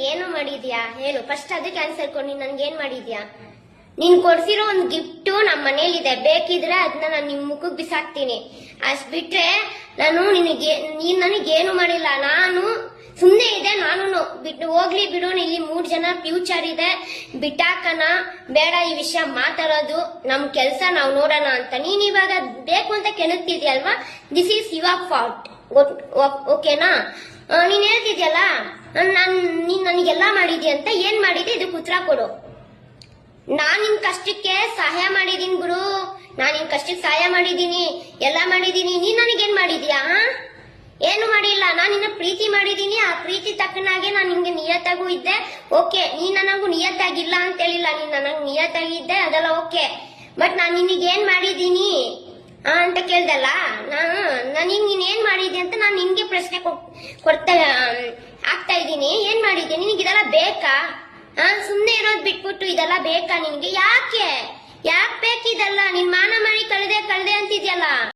ಏನು ಮಾಡಿದ್ಯಾ ಹೇಳು ಫಸ್ಟ್ ಅದಕ್ಕೆ ಆನ್ಸರ್ ಕೊಡಿ. ನನ್ಗೆ ಏನ್ ಮಾಡಿದ್ಯಾ? ನೀನ್ ಕೊಡ್ಸಿರೋ ಒಂದ್ ಗಿಫ್ಟ್ ನಮ್ಮ ಮನೇಲಿದೆ, ಬೇಕಿದ್ರೆ ಅದನ್ನ ನಾನು ನಿಮ್ ಮುಖಕ್ಕೆ ಬಿಸಾಕ್ತೀನಿ. ಅಷ್ಟ್ ಬಿಟ್ರೆ ನೀನ್ ನನಗೇನು ಮಾಡಿಲ್ಲ. ನಾನು ಸುಮ್ನೆ ಇದೆ, ನಾನು ಬಿಟ್ಟು ಹೋಗ್ಲಿ ಬಿಡು. ಇಲ್ಲಿ 3 ಜನ ಫ್ಯೂಚರ್ ಇದೆ, ಬಿಟ್ಟಾಕನ ಬೇಡ ಈ ವಿಷಯ ಮಾತಾಡೋದು. ನಮ್ ಕೆಲ್ಸ ನಾವ್ ನೋಡೋಣ ಅಂತ ನೀನ್ ಇವಾಗ ಬೇಕು ಅಂತ ಕೆಣಕ್ತಿದ್ಯಲ್ವಾ? ದಿಸ್ ಈಸ್ ಯುವರ್ ಫಾಲ್ಟ್, ಓಕೆನಾ? ನೀನ್ ಹೇಳ್ತಿದ್ಯಲ್ಲ ನೀನ್ ನನಗೆಲ್ಲ ಮಾಡಿದ್ಯ ಅಂತ. ಏನ್ ಮಾಡಿದ್ಯ? ಇದಕ್ಕೆ ಉತ್ತರ ಕೊಡು. ನಾನ್ ನಿನ್ ಕಷ್ಟಕ್ಕೆ ಸಹಾಯ ಮಾಡಿದೀನಿ ಗುರು, ನಾನ್ ನಿನ್ ಕಷ್ಟಕ್ಕೆ ಸಹಾಯ ಮಾಡಿದೀನಿ, ಎಲ್ಲ ಮಾಡಿದೀನಿ. ನೀನ್ ನನಗೇನ್ ಮಾಡಿದ್ಯಾ? ಏನು ಮಾಡಿಲ್ಲ. ನಾನ್ ನಿನ್ನ ಪ್ರೀತಿ ಮಾಡಿದೀನಿ, ಆ ಪ್ರೀತಿ ತಕ್ಕನಾಗೆ ನಾನ್ ನಿನ್ಗೆ ನಿಯತ್ತಾಗೂ ಇದ್ದೆ. ಓಕೆ, ನೀನ್ ನನಗೂ ನಿಯತ್ತಾಗಿಲ್ಲ ಅಂತ ಹೇಳಿಲ್ಲ, ನೀನ್ ನನಗ್ ನಿಯತ್ತಾಗಿದ್ದೆ, ಅದೆಲ್ಲ ಓಕೆ. ಬಟ್ ನಾನ್ ನಿನಗೇನ್ ಮಾಡಿದೀನಿ ಅಂತ ಕೇಳ್ದಲ್ಲ, ನನಗ್ ನೀನ್ ಏನ್ ಮಾಡಿದ್ಯ ಅಂತ ನಾನ್ ನಿನ್ಗೆ ಪ್ರಶ್ನೆ ಕೊಡ್ತಾ ಆಗ್ತಾ ಇದ್ದೀನಿ. ಏನ್ ಮಾಡಿದ್ಯ? ನಿನಗೆ ಇದೆಲ್ಲ ಬೇಕಾ? ಸುಮ್ನೆ ಇರೋದ್ ಬಿಟ್ಬಿಟ್ಟು ಇದೆಲ್ಲ ಬೇಕಾ ನಿನ್ಗೆ? ಯಾಕೆ ಬೇಕಿದೆಲ್ಲ? ನಿನ್ ಮಾನ ಮಾಡಿ ಕಳ್ದೆ ಅಂತಿದ್ಯಲ್ಲ.